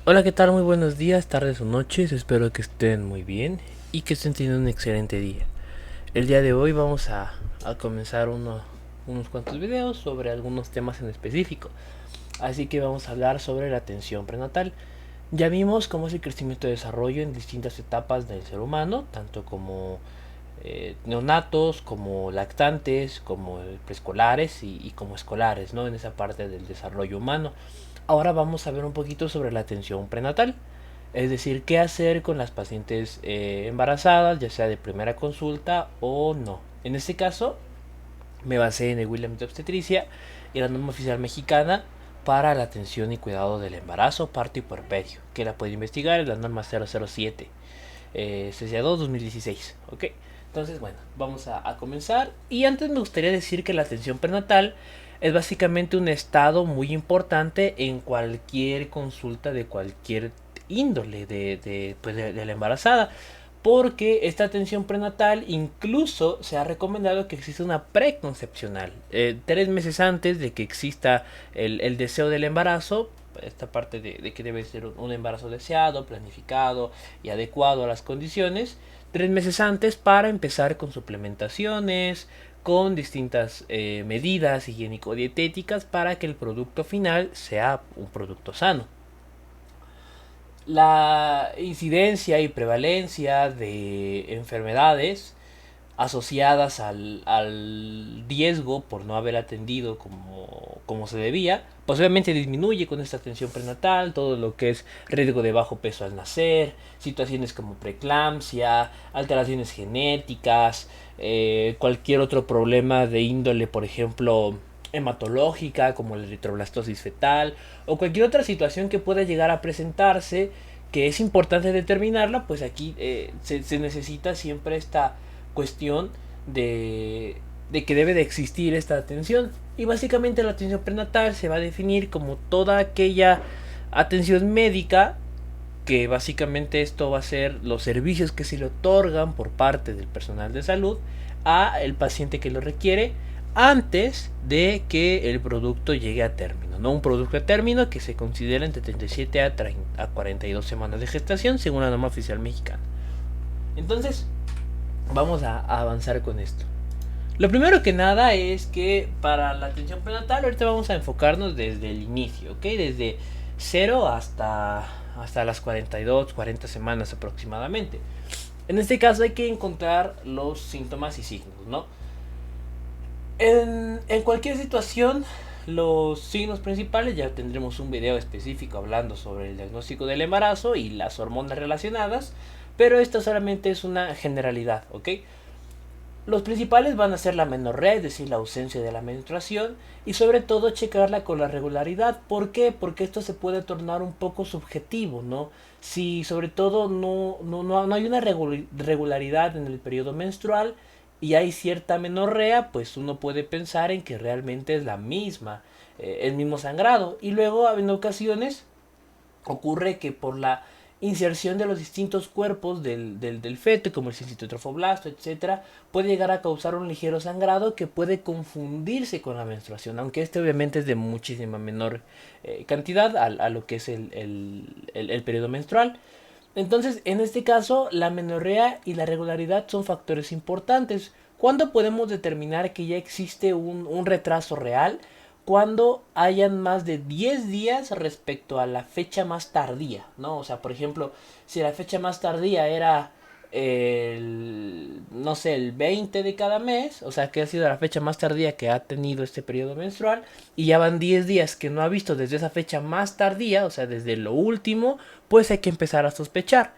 Hola, ¿qué tal? Muy buenos días, tardes o noches. Espero que estén muy bien y que estén teniendo un excelente día. El día de hoy vamos a comenzar unos cuantos videos sobre algunos temas en específico. Así que vamos a hablar sobre la atención prenatal. Ya vimos cómo es el crecimiento y desarrollo en distintas etapas del ser humano, tanto como neonatos, como lactantes, como preescolares y como escolares, ¿no? En esa parte del desarrollo humano. Ahora vamos a ver un poquito sobre la atención prenatal. Es decir, qué hacer con las pacientes embarazadas, ya sea de primera consulta o no. En este caso, me basé en el Williams de Obstetricia y la norma oficial mexicana para la atención y cuidado del embarazo, parto y puerperio, que la puede investigar en la norma 007, CCA2 2016. ¿Ok? Entonces, bueno, vamos a comenzar. Y antes me gustaría decir que la atención prenatal es básicamente un estado muy importante en cualquier consulta de cualquier índole de la embarazada. Porque esta atención prenatal incluso se ha recomendado que exista una preconcepcional. 3 meses antes de que exista el deseo del embarazo, esta parte de que debe ser un embarazo deseado, planificado y adecuado a las condiciones, 3 meses antes para empezar con suplementaciones, con distintas medidas higiénico-dietéticas para que el producto final sea un producto sano. La incidencia y prevalencia de enfermedades asociadas al riesgo por no haber atendido como se debía, pues obviamente disminuye con esta atención prenatal, todo lo que es riesgo de bajo peso al nacer, situaciones como preeclampsia, alteraciones genéticas, cualquier otro problema de índole, por ejemplo, hematológica, como la eritroblastosis fetal, o cualquier otra situación que pueda llegar a presentarse, que es importante determinarla, pues aquí se necesita siempre esta cuestión de que debe de existir esta atención. Y básicamente la atención prenatal se va a definir como toda aquella atención médica, que básicamente esto va a ser los servicios que se le otorgan por parte del personal de salud a el paciente que lo requiere antes de que el producto llegue a término, ¿no? Un producto a término que se considera entre 37 a 42 semanas de gestación según la norma oficial mexicana. Entonces, vamos a avanzar con esto. Lo primero que nada es que para la atención prenatal ahorita vamos a enfocarnos desde el inicio, ¿ok? Desde cero hasta las 42, 40 semanas aproximadamente. En este caso hay que encontrar los síntomas y signos, ¿no? En cualquier situación, los signos principales, ya tendremos un video específico hablando sobre el diagnóstico del embarazo y las hormonas relacionadas, pero esto solamente es una generalidad, ¿ok? Los principales van a ser la menorrea, es decir, la ausencia de la menstruación, y sobre todo checarla con la regularidad. ¿Por qué? Porque esto se puede tornar un poco subjetivo, ¿no? Si sobre todo no hay una regularidad en el periodo menstrual y hay cierta menorrea, pues uno puede pensar en que realmente es la misma, el mismo sangrado. Y luego en ocasiones ocurre que por la inserción de los distintos cuerpos del feto, como el citotrofoblasto, etcétera, puede llegar a causar un ligero sangrado que puede confundirse con la menstruación, aunque este obviamente es de muchísima menor cantidad a lo que es el periodo menstrual. Entonces, en este caso, la menorrea y la regularidad son factores importantes. ¿Cuándo podemos determinar que ya existe un retraso real? Cuando hayan más de 10 días respecto a la fecha más tardía, ¿no? O sea, por ejemplo, si la fecha más tardía era no sé, el 20 de cada mes, o sea, que ha sido la fecha más tardía que ha tenido este periodo menstrual, y ya van 10 días que no ha visto desde esa fecha más tardía, o sea, desde lo último, pues hay que empezar a sospechar.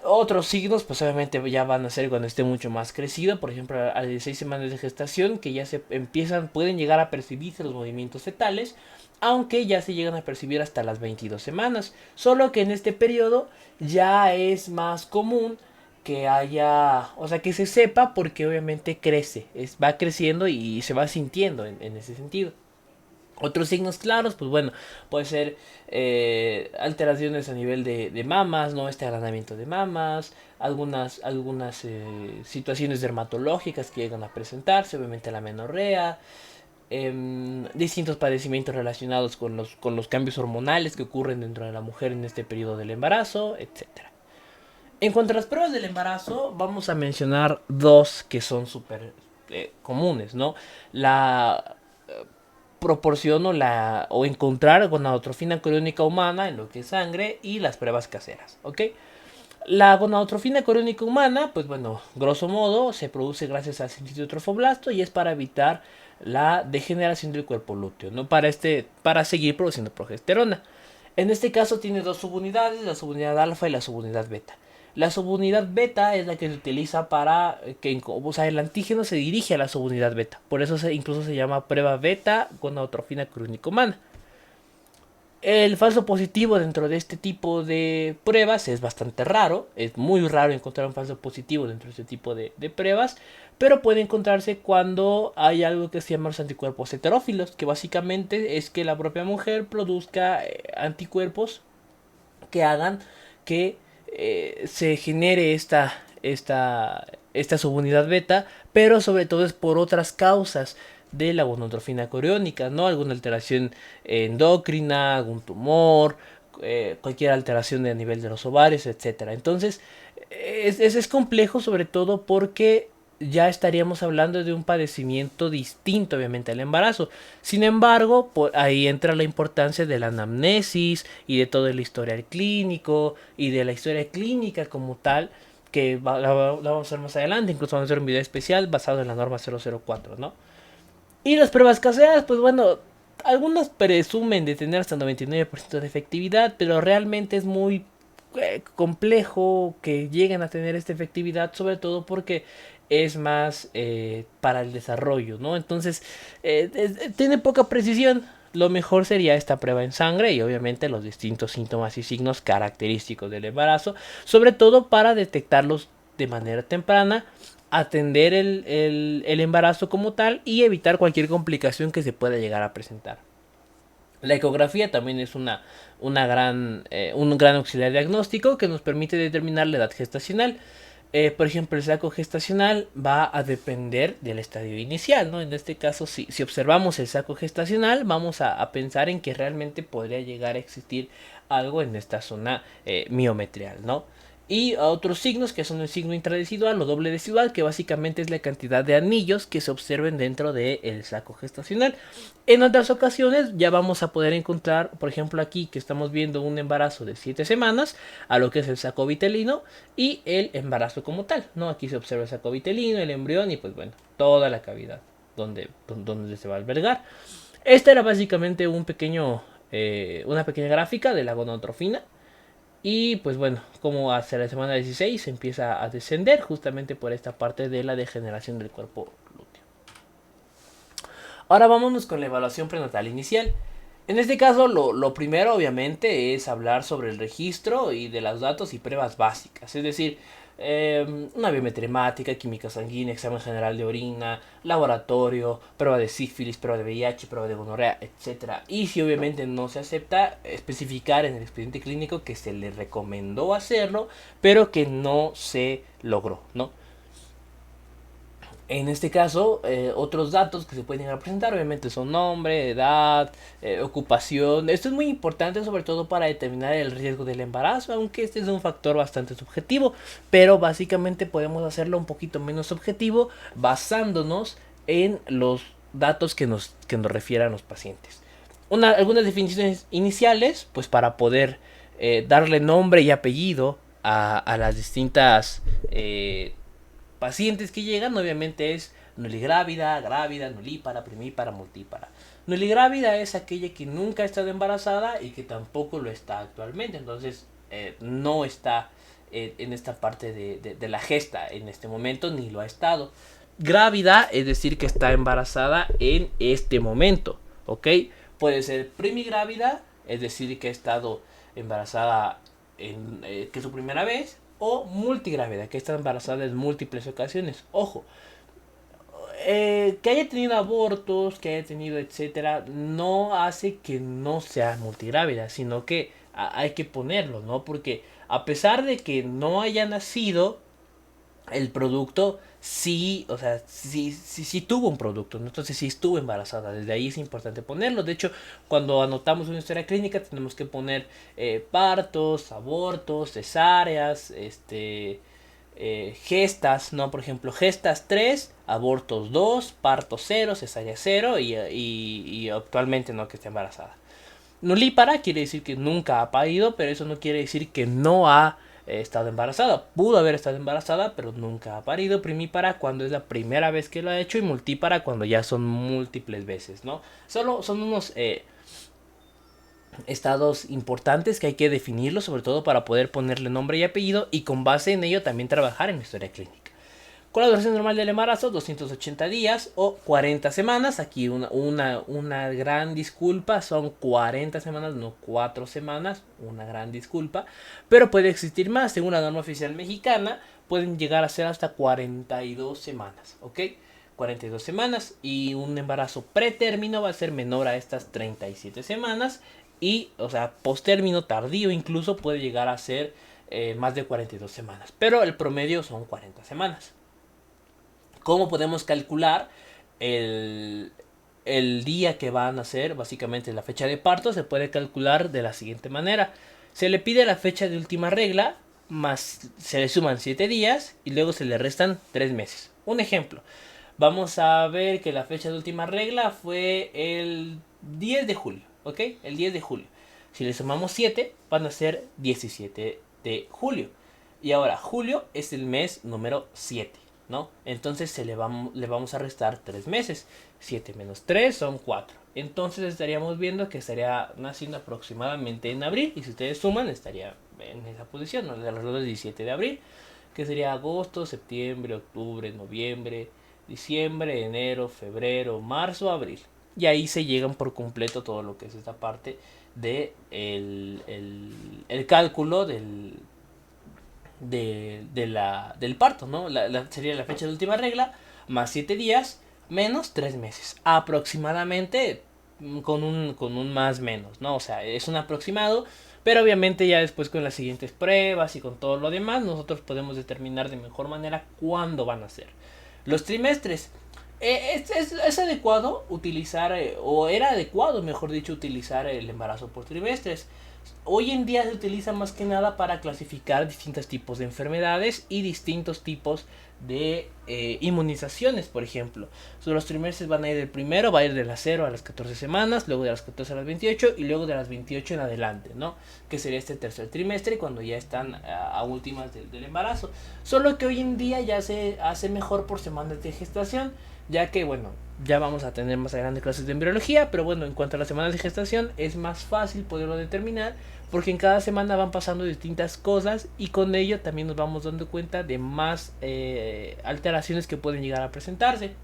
Otros signos, pues obviamente ya van a ser cuando esté mucho más crecido, por ejemplo, a 16 semanas de gestación, que ya se empiezan, pueden llegar a percibirse los movimientos fetales, aunque ya se llegan a percibir hasta las 22 semanas. Solo que en este periodo ya es más común que haya, o sea, que se sepa porque obviamente crece, va creciendo y se va sintiendo en ese sentido. Otros signos claros, pues bueno, puede ser alteraciones a nivel de mamas, ¿no? Este agranamiento de mamas, algunas situaciones dermatológicas que llegan a presentarse, obviamente la menorrea, distintos padecimientos relacionados con los cambios hormonales que ocurren dentro de la mujer en este periodo del embarazo, etcétera. En cuanto a las pruebas del embarazo, vamos a mencionar dos que son súper comunes, ¿no? La proporción o encontrar gonadotrofina coriónica humana en lo que es sangre y las pruebas caseras, ¿ok? La gonadotrofina coriónica humana, pues bueno, grosso modo, se produce gracias al síntesis trofoblasto y es para evitar la degeneración del cuerpo lúteo, ¿no? Para seguir produciendo progesterona. En este caso tiene dos subunidades, la subunidad alfa y la subunidad beta. La subunidad beta es la que se utiliza para que, o sea, el antígeno se dirige a la subunidad beta. Por eso incluso se llama prueba beta gonadotrofina coriónica humana. El falso positivo dentro de este tipo de pruebas es bastante raro. Es muy raro encontrar un falso positivo dentro de este tipo de pruebas. Pero puede encontrarse cuando hay algo que se llama los anticuerpos heterófilos. Que básicamente es que la propia mujer produzca anticuerpos que hagan que se genere esta subunidad beta. Pero sobre todo es por otras causas de la gonadotrofina coriónica, ¿no? Alguna alteración endocrina, algún tumor, cualquier alteración a nivel de los ovarios, etcétera. Entonces, es complejo sobre todo porque ya estaríamos hablando de un padecimiento distinto, obviamente, al embarazo. Sin embargo, por ahí entra la importancia de la anamnesis y de todo el historial clínico y de la historia clínica como tal, que la vamos a ver más adelante. Incluso vamos a hacer un video especial basado en la norma 004, ¿no? Y las pruebas caseras, pues bueno, algunas presumen de tener hasta 99% de efectividad, pero realmente es muy complejo que lleguen a tener esta efectividad, sobre todo porque es más para el desarrollo, ¿no? Entonces, tiene poca precisión. Lo mejor sería esta prueba en sangre y obviamente los distintos síntomas y signos característicos del embarazo, sobre todo para detectarlos de manera temprana, atender el embarazo como tal y evitar cualquier complicación que se pueda llegar a presentar. La ecografía también es un gran auxiliar diagnóstico que nos permite determinar la edad gestacional. Por ejemplo, el saco gestacional va a depender del estadio inicial, ¿no? En este caso, si observamos el saco gestacional, vamos a pensar en que realmente podría llegar a existir algo en esta zona miometrial, ¿no? Y otros signos que son el signo intradecidual o doble decidual, que básicamente es la cantidad de anillos que se observen dentro del saco gestacional. En otras ocasiones ya vamos a poder encontrar, por ejemplo aquí que estamos viendo un embarazo de 7 semanas, a lo que es el saco vitelino y el embarazo como tal, ¿no? Aquí se observa el saco vitelino, el embrión y pues bueno, toda la cavidad donde se va a albergar. Esta era básicamente una pequeña gráfica de la gonadotrofina. Y pues bueno, como hacia la semana 16 empieza a descender justamente por esta parte de la degeneración del cuerpo lúteo. Ahora vámonos con la evaluación prenatal inicial. En este caso lo primero obviamente es hablar sobre el registro y de los datos y pruebas básicas. Es decir, una biometría hemática, química sanguínea, examen general de orina, laboratorio, prueba de sífilis, prueba de VIH, prueba de gonorrea, etc. Y si obviamente no se acepta, especificar en el expediente clínico que se le recomendó hacerlo, pero que no se logró, ¿no? En este caso, otros datos que se pueden llegar a presentar, obviamente son nombre, edad, ocupación. Esto es muy importante sobre todo para determinar el riesgo del embarazo, aunque este es un factor bastante subjetivo, pero básicamente podemos hacerlo un poquito menos subjetivo basándonos en los datos que nos refieran los pacientes. Algunas definiciones iniciales, pues para poder darle nombre y apellido a las distintas pacientes que llegan, obviamente es nuligrávida, grávida, nulípara, primípara, multípara. Nuligrávida es aquella que nunca ha estado embarazada y que tampoco lo está actualmente, entonces no está en esta parte de la gesta en este momento ni lo ha estado. Grávida es decir que está embarazada en este momento, ¿ok? Puede ser primigrávida, es decir que ha estado embarazada que es su primera vez, o multigrávida, que está embarazada en múltiples ocasiones. Ojo, que haya tenido abortos, que haya tenido etcétera, no hace que no sea multigrávida, sino que hay que ponerlo, ¿no? Porque a pesar de que no haya nacido, el producto sí, o sea, sí tuvo un producto, ¿no? Entonces sí estuvo embarazada, desde ahí es importante ponerlo. De hecho, cuando anotamos una historia clínica tenemos que poner partos, abortos, cesáreas, gestas, ¿no? Por ejemplo, gestas 3, abortos 2, parto 0, cesárea 0 y actualmente no que esté embarazada. Nulípara quiere decir que nunca ha parido, pero eso no quiere decir que no ha estado embarazada. Pudo haber estado embarazada, pero nunca ha parido. Primípara cuando es la primera vez que lo ha hecho y multípara cuando ya son múltiples veces, ¿no? Solo son unos estados importantes que hay que definirlos, sobre todo para poder ponerle nombre y apellido y con base en ello también trabajar en la historia clínica. Con la duración normal del embarazo, 280 días o 40 semanas. Aquí una gran disculpa, son 40 semanas, no 4 semanas. Una gran disculpa. Pero puede existir más, según la norma oficial mexicana, pueden llegar a ser hasta 42 semanas, ¿ok? 42 semanas y un embarazo pretérmino va a ser menor a estas 37 semanas. Y, o sea, postérmino tardío incluso puede llegar a ser más de 42 semanas. Pero el promedio son 40 semanas. ¿Cómo podemos calcular el día que van a nacer? Básicamente la fecha de parto se puede calcular de la siguiente manera. Se le pide la fecha de última regla, más se le suman 7 días y luego se le restan 3 meses. Un ejemplo. Vamos a ver que la fecha de última regla fue el 10 de julio, ¿ok? El 10 de julio. Si le sumamos 7, van a ser 17 de julio. Y ahora, julio es el mes número 7. ¿No? Entonces le vamos a restar 3 meses. 7 menos 3 son 4. Entonces estaríamos viendo que estaría naciendo aproximadamente en abril. Y si ustedes suman, estaría en esa posición, ¿no? Alrededor del 17 de abril. Que sería agosto, septiembre, octubre, noviembre, diciembre, enero, febrero, marzo, abril. Y ahí se llegan por completo todo lo que es esta parte de el cálculo del parto, ¿no? Sería la fecha de última regla, más 7 días, menos 3 meses. Aproximadamente con un más menos, ¿no? O sea, es un aproximado, pero obviamente ya después con las siguientes pruebas y con todo lo demás, nosotros podemos determinar de mejor manera cuándo van a ser. Los trimestres. Es adecuado utilizar, o era adecuado, mejor dicho, utilizar el embarazo por trimestres. Hoy en día se utiliza más que nada para clasificar distintos tipos de enfermedades y distintos tipos de inmunizaciones, por ejemplo. Los trimestres van a ir del primero, va a ir de las 0 a las 14 semanas, luego de las 14 a las 28 y luego de las 28 en adelante, ¿no? Que sería este tercer trimestre cuando ya están a últimas del embarazo. Solo que hoy en día ya se hace mejor por semanas de gestación, ya que, bueno, ya vamos a tener más adelante clases de embriología, pero bueno, en cuanto a las semanas de gestación es más fácil poderlo determinar porque en cada semana van pasando distintas cosas y con ello también nos vamos dando cuenta de más alteraciones que pueden llegar a presentarse.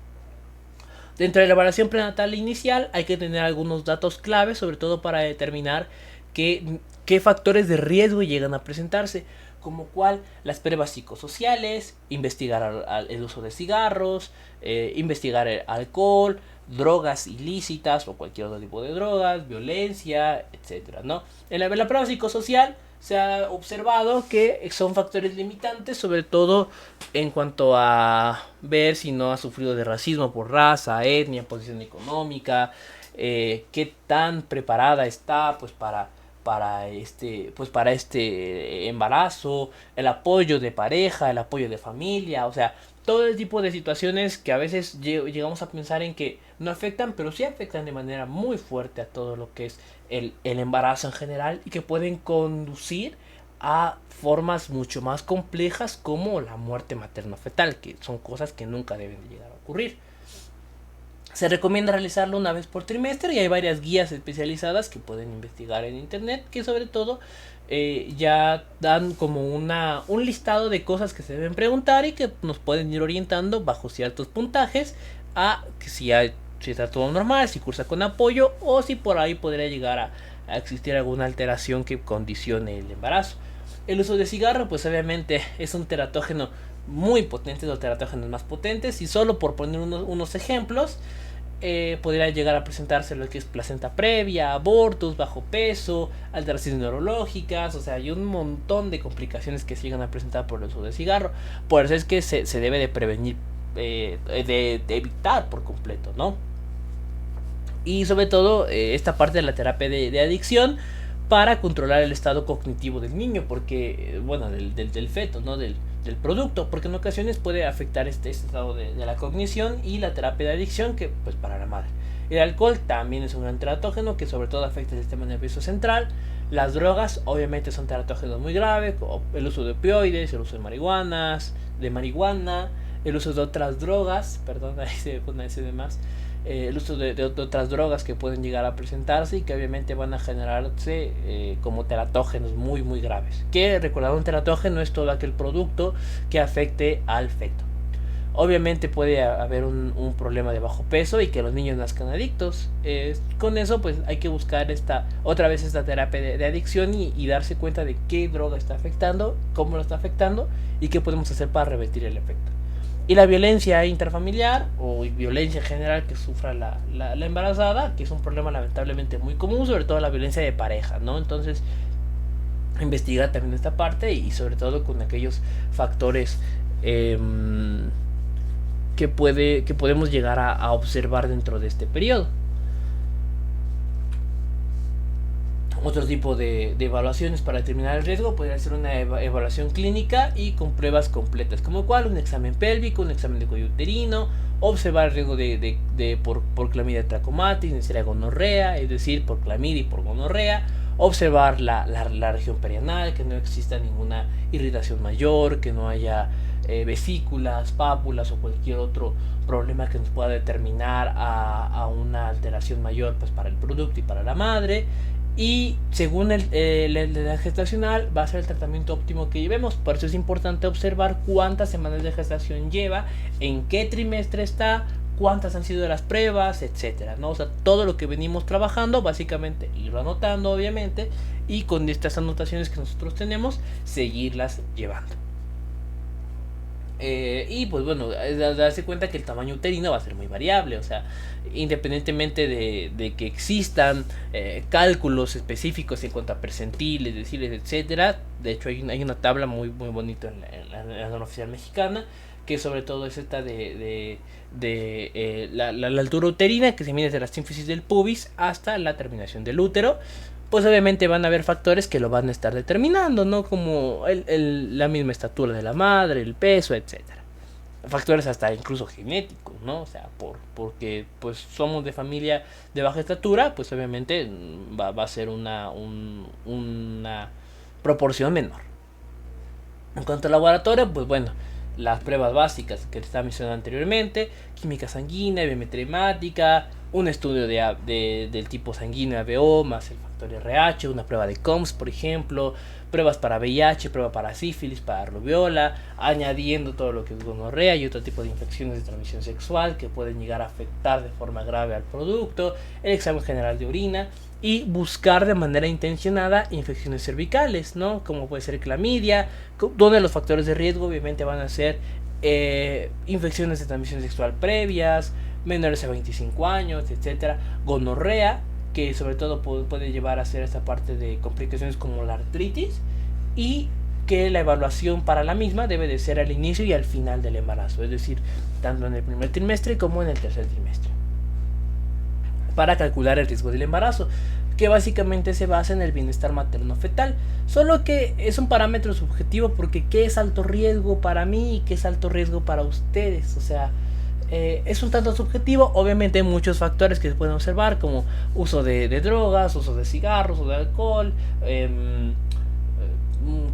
Dentro de la evaluación prenatal inicial hay que tener algunos datos claves, sobre todo para determinar qué factores de riesgo llegan a presentarse, como cual las pruebas psicosociales, investigar el uso de cigarros, investigar el alcohol, drogas ilícitas o cualquier otro tipo de drogas, violencia, etcétera, ¿no? En la prueba psicosocial se ha observado que son factores limitantes, sobre todo en cuanto a ver si no ha sufrido de racismo por raza, etnia, posición económica, qué tan preparada está pues para este embarazo, el apoyo de pareja, el apoyo de familia, o sea, todo el tipo de situaciones que a veces llegamos a pensar en que no afectan, pero sí afectan de manera muy fuerte a todo lo que es el embarazo en general y que pueden conducir a formas mucho más complejas como la muerte materno-fetal, que son cosas que nunca deben de llegar a ocurrir. Se recomienda realizarlo una vez por trimestre y hay varias guías especializadas que pueden investigar en internet que sobre todo ya dan como un listado de cosas que se deben preguntar y que nos pueden ir orientando bajo ciertos puntajes a que si está todo normal, si cursa con apoyo o si por ahí podría llegar a existir alguna alteración que condicione el embarazo. El uso de cigarro pues obviamente es un teratógeno muy potente, los teratógenos más potentes, y solo por poner unos ejemplos, podría llegar a presentarse lo que es placenta previa, abortos, bajo peso, alteraciones neurológicas, o sea, hay un montón de complicaciones que se llegan a presentar por el uso de cigarro. Por eso es que se debe de prevenir, de evitar por completo, ¿no? Y sobre todo esta parte de la terapia de adicción para controlar el estado cognitivo del niño, porque, bueno, del feto, ¿no? Del producto, porque en ocasiones puede afectar este estado de la cognición, y la terapia de adicción, que pues para la madre. El alcohol también es un gran teratógeno que sobre todo afecta el sistema nervioso central. Las drogas obviamente son teratógenos muy graves, como el uso de opioides, el uso de marihuana, el uso de otras drogas, perdón, ahí se pone ese de más, el uso de otras drogas que pueden llegar a presentarse y que obviamente van a generarse como teratógenos muy muy graves. Que recordar, un teratógeno es todo aquel producto que afecte al feto. Obviamente puede haber un problema de bajo peso y que los niños nazcan adictos. Con eso pues hay que buscar otra vez esta terapia de adicción y darse cuenta de qué droga está afectando, cómo lo está afectando y qué podemos hacer para revertir el efecto. Y la violencia intrafamiliar o violencia en general que sufra la embarazada, que es un problema lamentablemente muy común, sobre todo la violencia de pareja, ¿no? Entonces, investigar también esta parte y sobre todo con aquellos factores que podemos llegar a observar dentro de este periodo. Otro tipo de evaluaciones para determinar el riesgo podría ser una evaluación clínica y con pruebas completas, como cual un examen pélvico, un examen de cuello uterino, observar el riesgo por clamidia trachomatis, Neisseria gonorrea, es decir, por clamidia y por gonorrea, observar la región perianal, que no exista ninguna irritación mayor, que no haya vesículas, pápulas o cualquier otro problema que nos pueda determinar a una alteración mayor pues para el producto y para la madre. Y según la edad gestacional va a ser el tratamiento óptimo que llevemos. Por eso es importante observar cuántas semanas de gestación lleva, en qué trimestre está, cuántas han sido las pruebas, etcétera, ¿no? O sea, todo lo que venimos trabajando, básicamente irlo anotando, obviamente, y con estas anotaciones que nosotros tenemos, seguirlas llevando. Y pues bueno, darse cuenta que el tamaño uterino va a ser muy variable, o sea, independientemente de que existan cálculos específicos en cuanto a percentiles, deciles, etcétera. De hecho hay una tabla muy muy bonita en la norma oficial mexicana, que sobre todo es esta de la altura uterina, que se mide desde la sínfisis del pubis hasta la terminación del útero. Pues obviamente van a haber factores que lo van a estar determinando, ¿no? Como la misma estatura de la madre, el peso, etcétera. Factores hasta incluso genéticos, ¿no? O sea, porque pues somos de familia de baja estatura, pues obviamente va a ser una proporción menor. En cuanto al laboratorio, pues bueno, las pruebas básicas que te estaba mencionando anteriormente, química sanguínea, biometría hemática, un estudio del tipo sanguíneo ABO más el factor RH, una prueba de COMS, por ejemplo, pruebas para VIH, prueba para sífilis, para rubiola, añadiendo todo lo que es gonorrea y otro tipo de infecciones de transmisión sexual que pueden llegar a afectar de forma grave al producto, el examen general de orina y buscar de manera intencionada infecciones cervicales, ¿no? Como puede ser clamidia, donde los factores de riesgo obviamente van a ser infecciones de transmisión sexual previas, menores a 25 años, etcétera, gonorrea, que sobre todo puede llevar a hacer esta parte de complicaciones como la artritis, y que la evaluación para la misma debe de ser al inicio y al final del embarazo, es decir, tanto en el primer trimestre como en el tercer trimestre, para calcular el riesgo del embarazo, que básicamente se basa en el bienestar materno-fetal, solo que es un parámetro subjetivo, porque qué es alto riesgo para mí y qué es alto riesgo para ustedes, o sea, es un tanto subjetivo. Obviamente hay muchos factores que se pueden observar, como uso de drogas, uso de cigarros o de alcohol,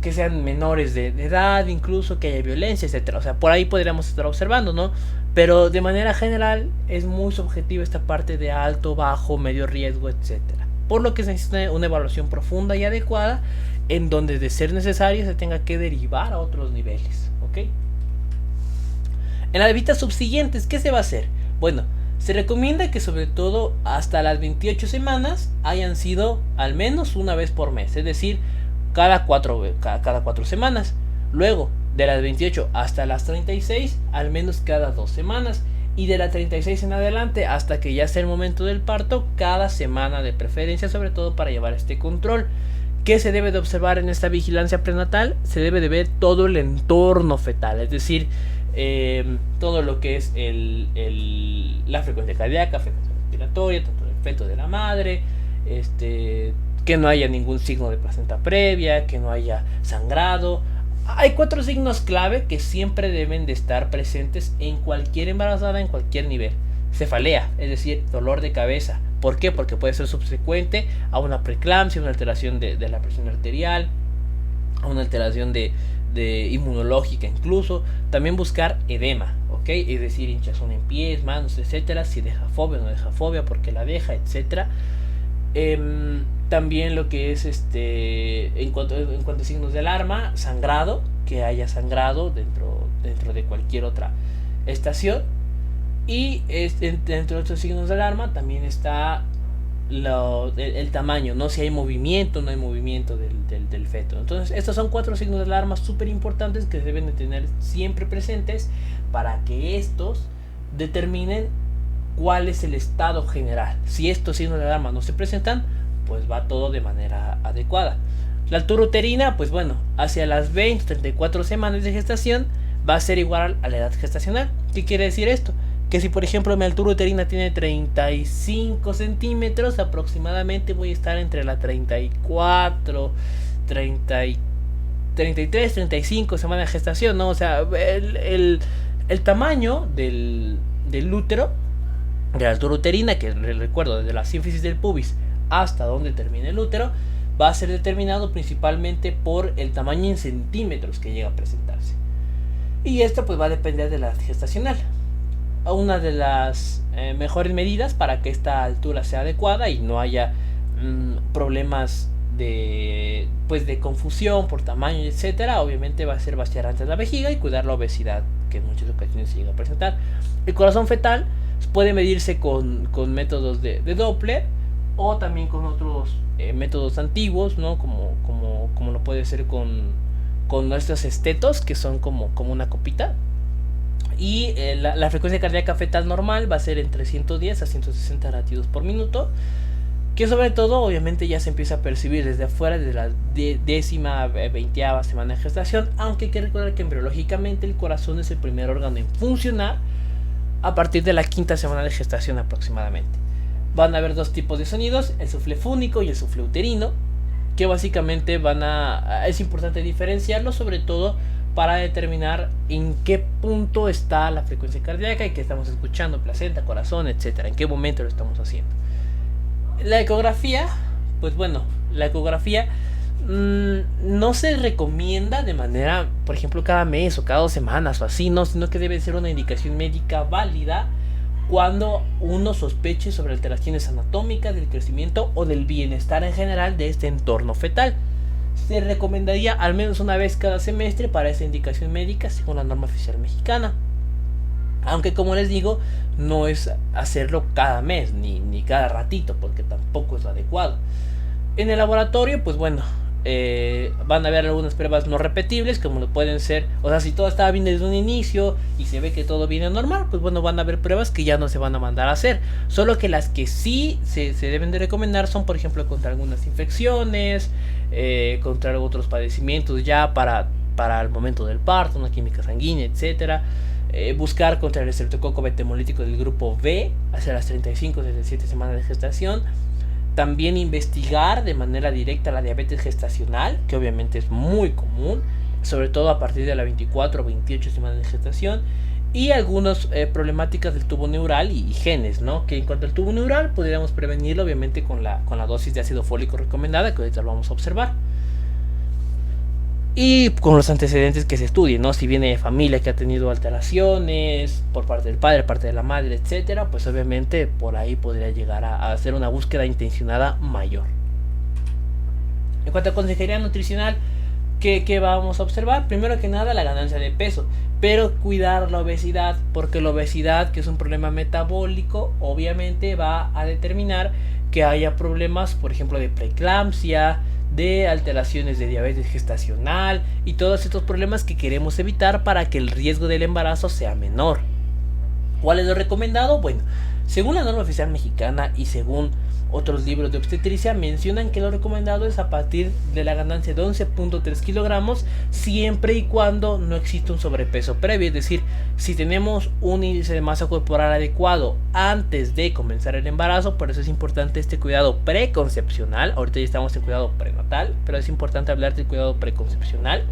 que sean menores de edad, incluso que haya violencia, etcétera. O sea, por ahí podríamos estar observando, ¿no? Pero de manera general es muy subjetivo esta parte de alto, bajo, medio riesgo, etcétera. Por lo que se necesita una evaluación profunda y adecuada, en donde de ser necesario se tenga que derivar a otros niveles, ¿ok? En las visitas subsiguientes, ¿qué se va a hacer? Bueno, se recomienda que sobre todo hasta las 28 semanas hayan sido al menos una vez por mes, es decir, cada 4 semanas. Luego, de las 28 hasta las 36, al menos cada 2 semanas. y de la 36 en adelante hasta que ya sea el momento del parto, cada semana de preferencia, sobre todo para llevar este control. ¿Qué se debe de observar en esta vigilancia prenatal? Se debe de ver todo el entorno fetal, es decir, todo lo que es la frecuencia cardíaca, frecuencia respiratoria, tanto del feto de la madre, que no haya ningún signo de placenta previa, que no haya sangrado. Hay 4 signos clave que siempre deben de estar presentes en cualquier embarazada, en cualquier nivel. Cefalea, es decir, dolor de cabeza. ¿Por qué? Porque puede ser subsecuente a una preeclampsia, una alteración de la presión arterial, a una alteración de inmunológica incluso. También buscar edema, ¿ok? Es decir, hinchazón en pies, manos, etcétera. Si deja fobia o no deja fobia, porque la deja, etcétera. También lo que es en cuanto a signos de alarma, sangrado, que haya sangrado dentro de cualquier otra estación. Y dentro de estos signos de alarma también está el tamaño, no si hay movimiento o no hay movimiento del feto. Entonces estos son 4 signos de alarma súper importantes que deben de tener siempre presentes para que estos determinen cuál es el estado general. Si estos signos de alarma no se presentan, pues va todo de manera adecuada. La altura uterina, pues bueno, hacia las 20-34 semanas de gestación va a ser igual a la edad gestacional. ¿Qué quiere decir esto? Que si por ejemplo mi altura uterina tiene 35 centímetros, aproximadamente voy a estar entre la 34, 33, 35 semanas de gestación, ¿no? O sea, el tamaño del útero, de la altura uterina, que recuerdo, desde la sínfisis del pubis hasta donde termina el útero, va a ser determinado principalmente por el tamaño en centímetros que llega a presentarse. Y esto pues va a depender de la edad gestacional. Una de las mejores medidas para que esta altura sea adecuada y no haya problemas de confusión por tamaño, etcétera, obviamente va a ser vaciar antes la vejiga y cuidar la obesidad, que en muchas ocasiones se llega a presentar. El corazón fetal puede medirse con métodos de Doppler o también con otros métodos antiguos, ¿no? Como lo puede ser con estos estetos, que son como una copita. Y la frecuencia cardíaca fetal normal va a ser entre 110 a 160 latidos por minuto, que sobre todo obviamente ya se empieza a percibir desde afuera, desde la 10ª, 20ª semana de gestación, aunque hay que recordar que embriológicamente el corazón es el primer órgano en funcionar a partir de la 5ª semana de gestación aproximadamente. Van a haber 2 tipos de sonidos, el suflé fúnico y el suflé uterino, que básicamente es importante diferenciarlos, sobre todo para determinar en qué punto está la frecuencia cardíaca y qué estamos escuchando, placenta, corazón, etcétera, en qué momento lo estamos haciendo. La ecografía, pues bueno, la ecografía no se recomienda de manera, por ejemplo, cada mes o cada 2 semanas o así, no, sino que debe ser una indicación médica válida cuando uno sospeche sobre alteraciones anatómicas del crecimiento o del bienestar en general de este entorno fetal. Se recomendaría al menos una vez cada semestre para esa indicación médica según la norma oficial mexicana. Aunque como les digo, no es hacerlo cada mes ni cada ratito, porque tampoco es lo adecuado. En el laboratorio, pues bueno, van a haber algunas pruebas no repetibles, como lo pueden ser, o sea, si todo estaba bien desde un inicio y se ve que todo viene normal, pues bueno, van a haber pruebas que ya no se van a mandar a hacer. Solo que las que sí se deben de recomendar son, por ejemplo, contra algunas infecciones, contra otros padecimientos ya para el momento del parto, una química sanguínea, etcétera. Buscar contra el estreptococo beta hemolítico del grupo B hacia las 35-37 semanas de gestación. También investigar de manera directa la diabetes gestacional, que obviamente es muy común, sobre todo a partir de la 24 o 28 semanas de gestación. Y algunas problemáticas del tubo neural y genes, ¿no? Que en cuanto al tubo neural podríamos prevenirlo obviamente con la dosis de ácido fólico recomendada, que ahorita lo vamos a observar. Y con los antecedentes que se estudien, ¿no? Si viene de familia que ha tenido alteraciones por parte del padre, parte de la madre, etcétera, pues obviamente por ahí podría llegar a hacer una búsqueda intencionada mayor. En cuanto a consejería nutricional, ¿qué vamos a observar? Primero que nada, la ganancia de peso, pero cuidar la obesidad, porque la obesidad, que es un problema metabólico, obviamente va a determinar que haya problemas, por ejemplo, de preeclampsia, de alteraciones de diabetes gestacional y todos estos problemas que queremos evitar para que el riesgo del embarazo sea menor. ¿Cuál es lo recomendado? Bueno, según la norma oficial mexicana y según otros libros de obstetricia, mencionan que lo recomendado es a partir de la ganancia de 11.3 kilogramos, siempre y cuando no exista un sobrepeso previo. Es decir, si tenemos un índice de masa corporal adecuado antes de comenzar el embarazo, por eso es importante este cuidado preconcepcional. Ahorita ya estamos en cuidado prenatal, pero es importante hablar del cuidado preconcepcional.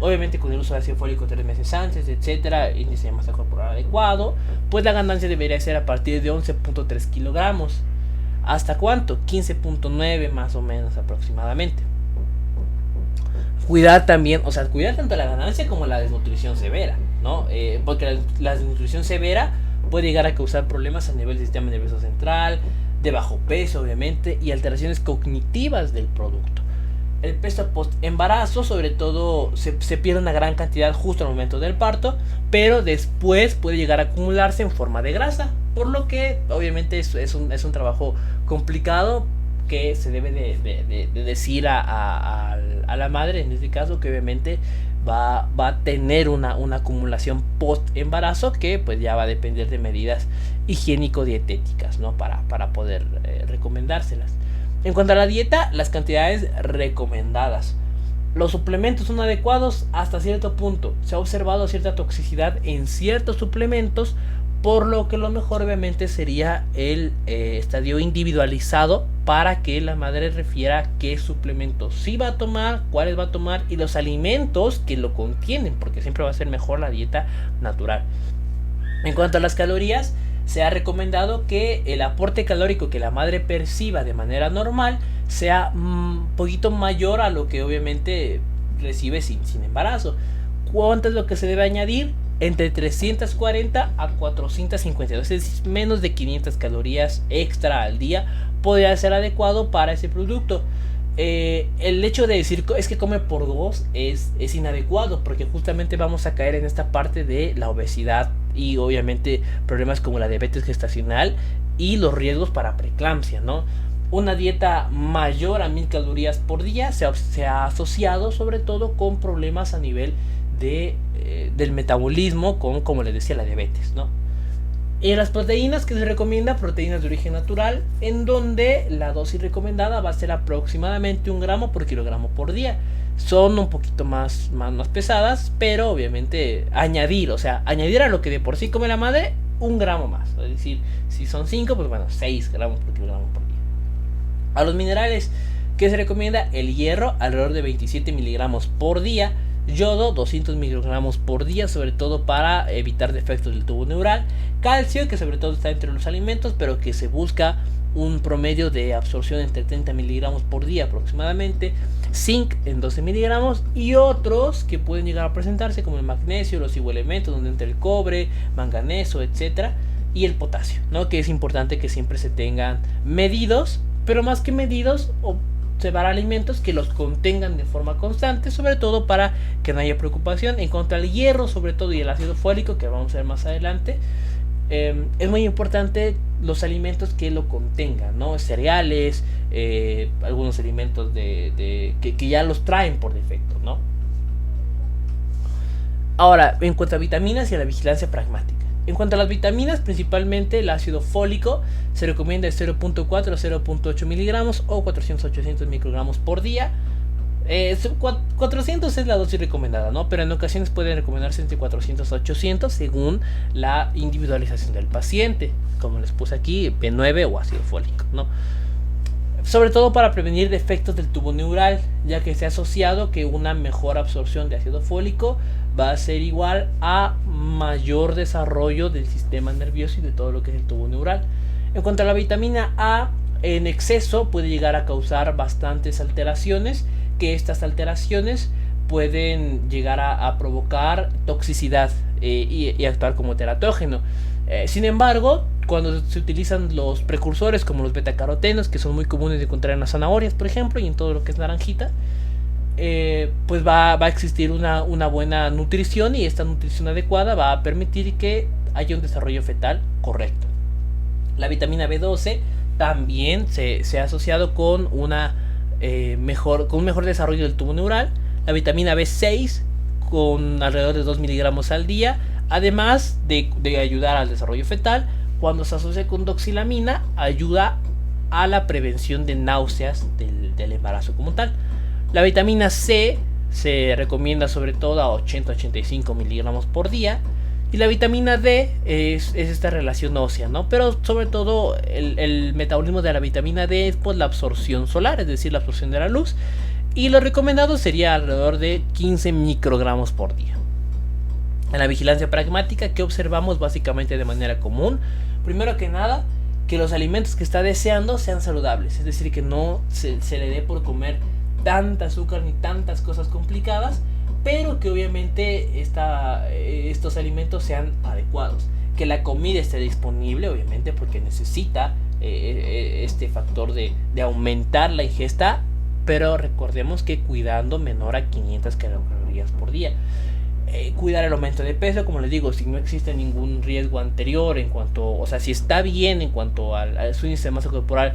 Obviamente con el uso de ácido fólico 3 meses antes, etcétera, índice de masa corporal adecuado, pues la ganancia debería ser a partir de 11.3 kilogramos. ¿Hasta cuánto? 15.9 más o menos aproximadamente. Cuidar también, o sea, cuidar tanto la ganancia como la desnutrición severa, ¿no? Porque la desnutrición severa puede llegar a causar problemas a nivel del sistema nervioso central, de bajo peso obviamente, y alteraciones cognitivas del producto. El peso post embarazo, sobre todo, se pierde una gran cantidad justo al momento del parto, pero después puede llegar a acumularse en forma de grasa, por lo que obviamente es un trabajo complicado que se debe de decir a la madre, en este caso, que obviamente va a tener una acumulación post embarazo que pues ya va a depender de medidas higiénico-dietéticas, ¿no? Para poder recomendárselas. En cuanto a la dieta, las cantidades recomendadas. Los suplementos son adecuados hasta cierto punto. Se ha observado cierta toxicidad en ciertos suplementos, por lo que lo mejor obviamente sería el estadio individualizado para que la madre refiera qué suplementos sí va a tomar, cuáles va a tomar y los alimentos que lo contienen, porque siempre va a ser mejor la dieta natural. En cuanto a las calorías, se ha recomendado que el aporte calórico que la madre perciba de manera normal sea un poquito mayor a lo que obviamente recibe sin embarazo. ¿Cuánto es lo que se debe añadir? Entre 340 a 452, es decir, menos de 500 calorías extra al día podría ser adecuado para ese producto. El hecho de decir es que come por dos es inadecuado, porque justamente vamos a caer en esta parte de la obesidad y obviamente problemas como la diabetes gestacional y los riesgos para preeclampsia, ¿no? Una dieta mayor a 1000 calorías por día se ha asociado sobre todo con problemas a nivel del metabolismo, con, como les decía, la diabetes, ¿no? Y las proteínas que se recomienda, proteínas de origen natural, en donde la dosis recomendada va a ser aproximadamente 1 gramo por kilogramo por día. Son un poquito más pesadas, pero obviamente añadir a lo que de por sí come la madre, 1 gramo más. Es decir, si son 5, pues bueno, 6 gramos por kilogramo por día. A los minerales que se recomienda, el hierro, alrededor de 27 miligramos por día. Yodo, 200 microgramos por día, sobre todo para evitar defectos del tubo neural. Calcio, que sobre todo está entre los alimentos, pero que se busca un promedio de absorción entre 30 miligramos por día aproximadamente. Zinc en 12 miligramos y otros que pueden llegar a presentarse como el magnesio, los ciboelementos donde entra el cobre, manganeso, etcétera, y el potasio, ¿no? Que es importante que siempre se tengan medidos, pero más que medidos, observar alimentos que los contengan de forma constante, sobre todo para que no haya preocupación. En cuanto al hierro, sobre todo, y el ácido fólico, que vamos a ver más adelante, es muy importante los alimentos que lo contengan, ¿no? Cereales, algunos alimentos que ya los traen por defecto, ¿no? Ahora, en cuanto a vitaminas y a la vigilancia pragmática. En cuanto a las vitaminas, principalmente el ácido fólico se recomienda de 0.4 a 0.8 miligramos o 400-800 microgramos por día. 400 es la dosis recomendada, ¿no? Pero en ocasiones pueden recomendarse entre 400 a 800 según la individualización del paciente, como les puse aquí, B9 o ácido fólico, ¿no? Sobre todo para prevenir defectos del tubo neural, ya que se ha asociado que una mejor absorción de ácido fólico va a ser igual a mayor desarrollo del sistema nervioso y de todo lo que es el tubo neural. En cuanto a la vitamina A, en exceso puede llegar a causar bastantes alteraciones, que estas alteraciones pueden llegar a provocar toxicidad y actuar como teratógeno. Sin embargo, cuando se utilizan los precursores como los betacarotenos, que son muy comunes de encontrar en las zanahorias, por ejemplo, y en todo lo que es naranjita, pues va a existir una buena nutrición, y esta nutrición adecuada va a permitir que haya un desarrollo fetal correcto. La vitamina B12 también se ha asociado con un mejor desarrollo del tubo neural. La vitamina B6 con alrededor de 2 miligramos al día Además de ayudar al desarrollo fetal, cuando se asocia con doxilamina, ayuda a la prevención de náuseas del embarazo como tal. La vitamina C se recomienda sobre todo a 80-85 miligramos por día. Y la vitamina D es esta relación ósea, ¿no? Pero sobre todo el metabolismo de la vitamina D es por la absorción solar, es decir, la absorción de la luz. Y lo recomendado sería alrededor de 15 microgramos por día. En la vigilancia pragmática, ¿qué observamos básicamente de manera común? Primero que nada, que los alimentos que está deseando sean saludables. Es decir, que no se le dé por comer tanta azúcar ni tantas cosas complicadas, pero que obviamente estos alimentos sean adecuados. Que la comida esté disponible, obviamente, porque necesita este factor de aumentar la ingesta, pero recordemos que cuidando menor a 500 calorías por día. Cuidar el aumento de peso, como les digo, si no existe ningún riesgo anterior en cuanto, o sea, si está bien en cuanto a su índice de masa corporal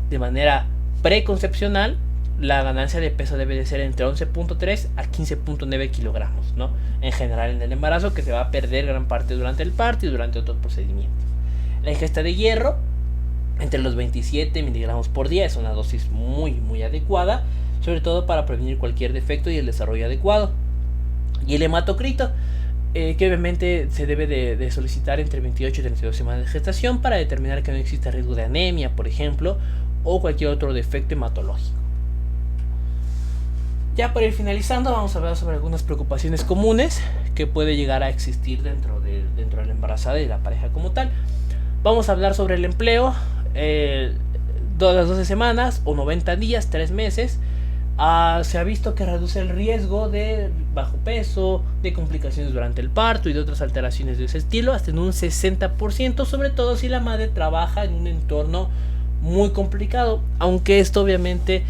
de manera preconcepcional, la ganancia de peso debe de ser entre 11.3 a 15.9 kilogramos, ¿no? En general en el embarazo, que se va a perder gran parte durante el parto y durante otros procedimientos. La ingesta de hierro, entre los 27 miligramos por día, es una dosis muy adecuada, sobre todo para prevenir cualquier defecto y el desarrollo adecuado. Y el hematocrito, que obviamente se debe de solicitar entre 28 y 32 semanas de gestación para determinar que no existe riesgo de anemia, por ejemplo, o cualquier otro defecto hematológico. Ya para ir finalizando, vamos a hablar sobre algunas preocupaciones comunes que puede llegar a existir dentro de la embarazada y la pareja como tal. Vamos a hablar sobre el empleo, las 12 semanas o 90 días, 3 meses. Se ha visto que reduce el riesgo de bajo peso, de complicaciones durante el parto y de otras alteraciones de ese estilo hasta en un 60%, sobre todo si la madre trabaja en un entorno muy complicado, aunque esto obviamente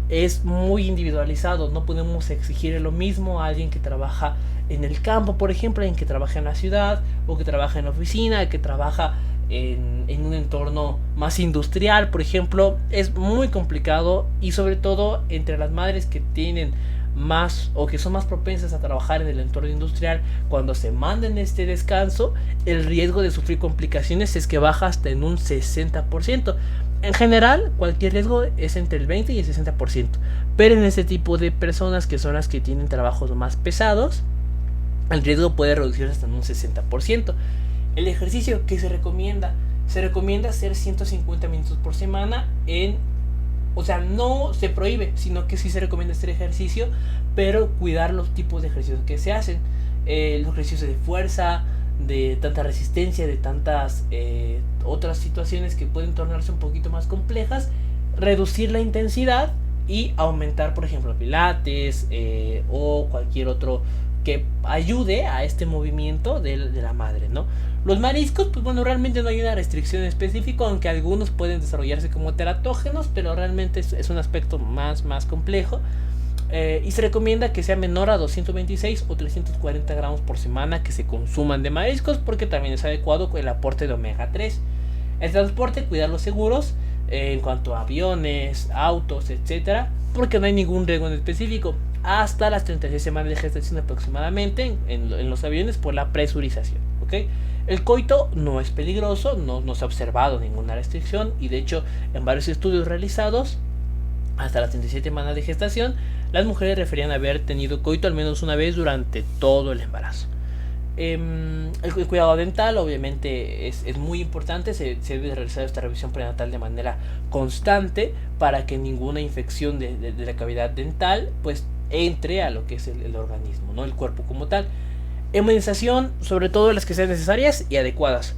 es muy individualizado. No podemos exigir lo mismo a alguien que trabaja en el campo, por ejemplo, alguien que trabaja en la ciudad, o que trabaja en la oficina, que trabaja en un entorno más industrial, por ejemplo. Es muy complicado, y sobre todo entre las madres que tienen más o que son más propensas a trabajar en el entorno industrial, cuando se manden este descanso, el riesgo de sufrir complicaciones es que baja hasta en un 60%. En general, cualquier riesgo es entre el 20 y el 60%, pero en este tipo de personas, que son las que tienen trabajos más pesados, el riesgo puede reducirse hasta en un 60%. El ejercicio que se recomienda hacer 150 minutos por semana o sea, no se prohíbe, sino que sí se recomienda hacer ejercicio, pero cuidar los tipos de ejercicios que se hacen. Los ejercicios de fuerza, de tanta resistencia, de tantas otras situaciones que pueden tornarse un poquito más complejas, reducir la intensidad y aumentar, por ejemplo, pilates o cualquier otro que ayude a este movimiento de la madre, ¿no? Los mariscos, pues bueno, realmente no hay una restricción específica, aunque algunos pueden desarrollarse como teratógenos, pero realmente es un aspecto más complejo. Y se recomienda que sea menor a 226 o 340 gramos por semana que se consuman de mariscos, porque también es adecuado el aporte de omega 3. El transporte, cuidar los seguros en cuanto a aviones, autos, etcétera, porque no hay ningún riesgo en específico hasta las 36 semanas de gestación aproximadamente en los aviones, por la presurización, ¿ok? El coito no es peligroso, no se ha observado ninguna restricción, y de hecho en varios estudios realizados hasta las 37 semanas de gestación, las mujeres referían haber tenido coito al menos una vez durante todo el embarazo. El cuidado dental obviamente es muy importante. Se debe realizar esta revisión prenatal de manera constante para que ninguna infección de la cavidad dental pues entre a lo que es el organismo, ¿no? El cuerpo como tal. Inmunización, sobre todo las que sean necesarias y adecuadas.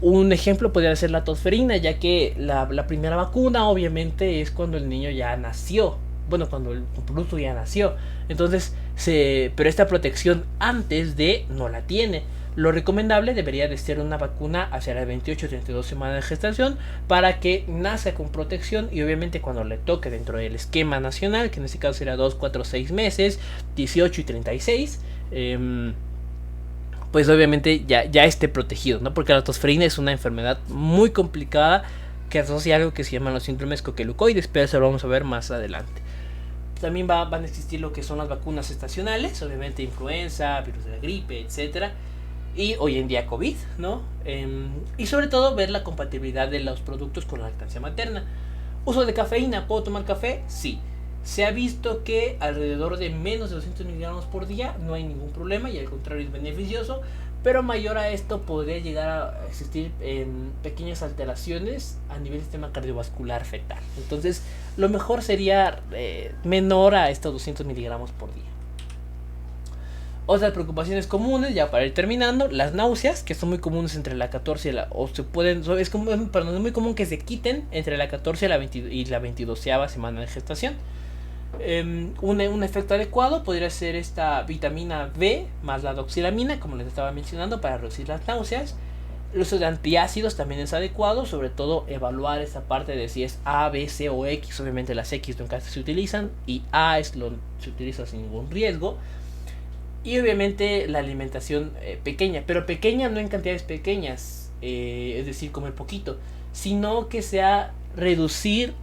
Un ejemplo podría ser la tosferina, ya que la primera vacuna obviamente es cuando el niño ya nació. Bueno, cuando el producto ya nació. Entonces, pero esta protección antes de no la tiene. Lo recomendable debería de ser una vacuna hacia las 28 o 32 semanas de gestación, para que nazca con protección, y obviamente cuando le toque dentro del esquema nacional, que en este caso será 2, 4, 6 meses, 18 y 36, pues obviamente ya esté protegido, ¿no? Porque la tosferina es una enfermedad muy complicada que asocia algo que se llaman los síndromes coquelucoides, pero eso lo vamos a ver más adelante. También van a existir lo que son las vacunas estacionales, obviamente influenza, virus de la gripe, etcétera. y hoy en día COVID, ¿no? Y sobre todo ver la compatibilidad de los productos con la lactancia materna. Uso de cafeína, ¿puedo tomar café? Sí. Se ha visto que alrededor de menos de 200 miligramos por día no hay ningún problema y al contrario es beneficioso, pero mayor a esto podría llegar a existir pequeñas alteraciones a nivel del sistema cardiovascular fetal. Entonces lo mejor sería menor a estos 200 miligramos por día. Otras preocupaciones comunes, ya para ir terminando, las náuseas, que son muy comunes entre la 14 y la... o se pueden... es muy común que se quiten entre la 14 y la 22ª semana de gestación. Un efecto adecuado podría ser esta vitamina B más la doxilamina, como les estaba mencionando, para reducir las náuseas. El uso de antiácidos también es adecuado, sobre todo evaluar esa parte de si es A, B, C o X. Obviamente las X nunca se utilizan y A se utiliza sin ningún riesgo. Y obviamente la alimentación pequeña, pero pequeña no en cantidades pequeñas, es decir, comer poquito, sino que sea reducir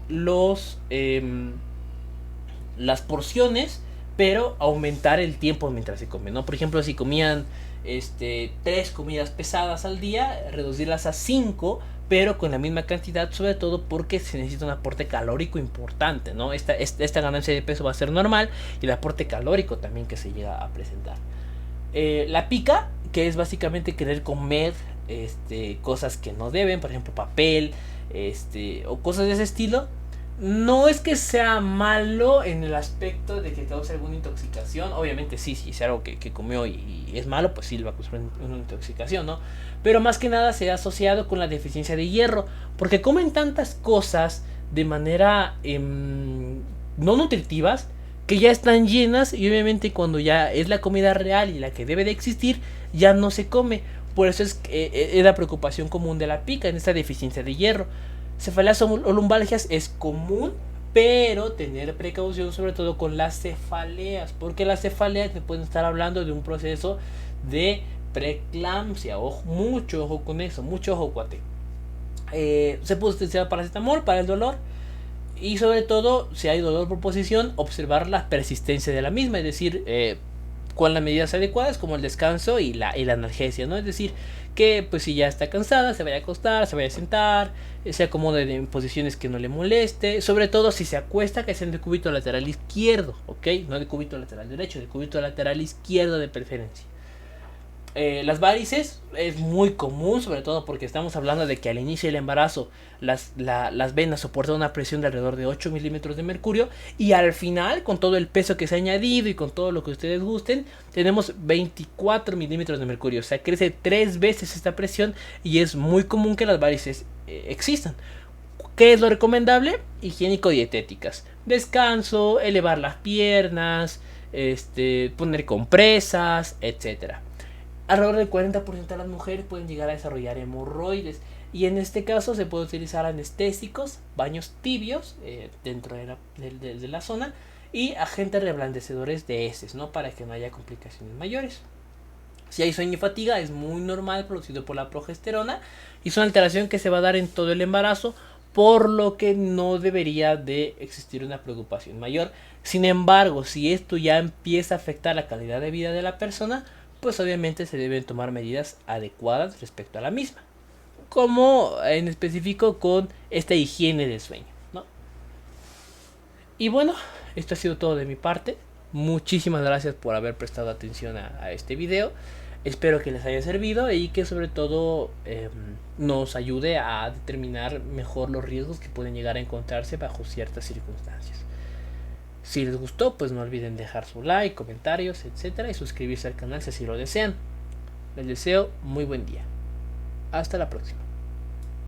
las porciones, pero aumentar el tiempo mientras se come, ¿no? Por ejemplo, si comían 3 comidas pesadas al día, reducirlas a 5, pero con la misma cantidad, sobre todo porque se necesita un aporte calórico importante, ¿no? Esta ganancia de peso va a ser normal y el aporte calórico también que se llega a presentar. La pica, que es básicamente querer comer cosas que no deben, por ejemplo papel, o cosas de ese estilo. No es que sea malo en el aspecto de que cause alguna intoxicación. Obviamente sí, si es algo que comió y es malo, pues sí le va a causar una intoxicación, ¿no? Pero más que nada se ha asociado con la deficiencia de hierro, porque comen tantas cosas de manera no nutritivas que ya están llenas, y obviamente cuando ya es la comida real y la que debe de existir, ya no se come. Por eso es la preocupación común de la pica, en esta deficiencia de hierro. Cefaleas o lumbalgias es común, pero tener precaución sobre todo con las cefaleas, porque las cefaleas te pueden estar hablando de un proceso de preeclampsia. Mucho ojo con eso, mucho ojo, cuate. Se puede utilizar paracetamol para el dolor, y sobre todo si hay dolor por posición, observar la persistencia de la misma, es decir, con las medidas adecuadas como el descanso y la analgesia, ¿no? Es decir, que pues si ya está cansada, se vaya a acostar, se vaya a sentar, se acomode en posiciones que no le moleste, sobre todo si se acuesta, que sea en el cúbito lateral izquierdo, ¿ok? No de cúbito lateral derecho, de cúbito lateral izquierdo de preferencia. Las varices es muy común, sobre todo porque estamos hablando de que al inicio del embarazo las venas soportan una presión de alrededor de 8 milímetros de mercurio, y al final, con todo el peso que se ha añadido y con todo lo que ustedes gusten, tenemos 24 milímetros de mercurio. O sea, crece 3 veces esta presión y es muy común que las varices existan. ¿Qué es lo recomendable? Higiénico-dietéticas. Descanso, elevar las piernas, poner compresas, etcétera. Alrededor del 40% de las mujeres pueden llegar a desarrollar hemorroides, y en este caso se puede utilizar anestésicos, baños tibios dentro de la zona, y agentes reblandecedores de heces, ¿no? Para que no haya complicaciones mayores. Si hay sueño y fatiga, es muy normal, producido por la progesterona, y es una alteración que se va a dar en todo el embarazo, por lo que no debería de existir una preocupación mayor. Sin embargo, si esto ya empieza a afectar la calidad de vida de la persona, pues obviamente se deben tomar medidas adecuadas respecto a la misma, como en específico con esta higiene del sueño, ¿no? Y bueno, esto ha sido todo de mi parte. Muchísimas gracias por haber prestado atención a este video. Espero que les haya servido y que sobre todo nos ayude a determinar mejor los riesgos que pueden llegar a encontrarse bajo ciertas circunstancias. Si les gustó, pues no olviden dejar su like, comentarios, etcétera, y suscribirse al canal si así lo desean. Les deseo muy buen día. Hasta la próxima.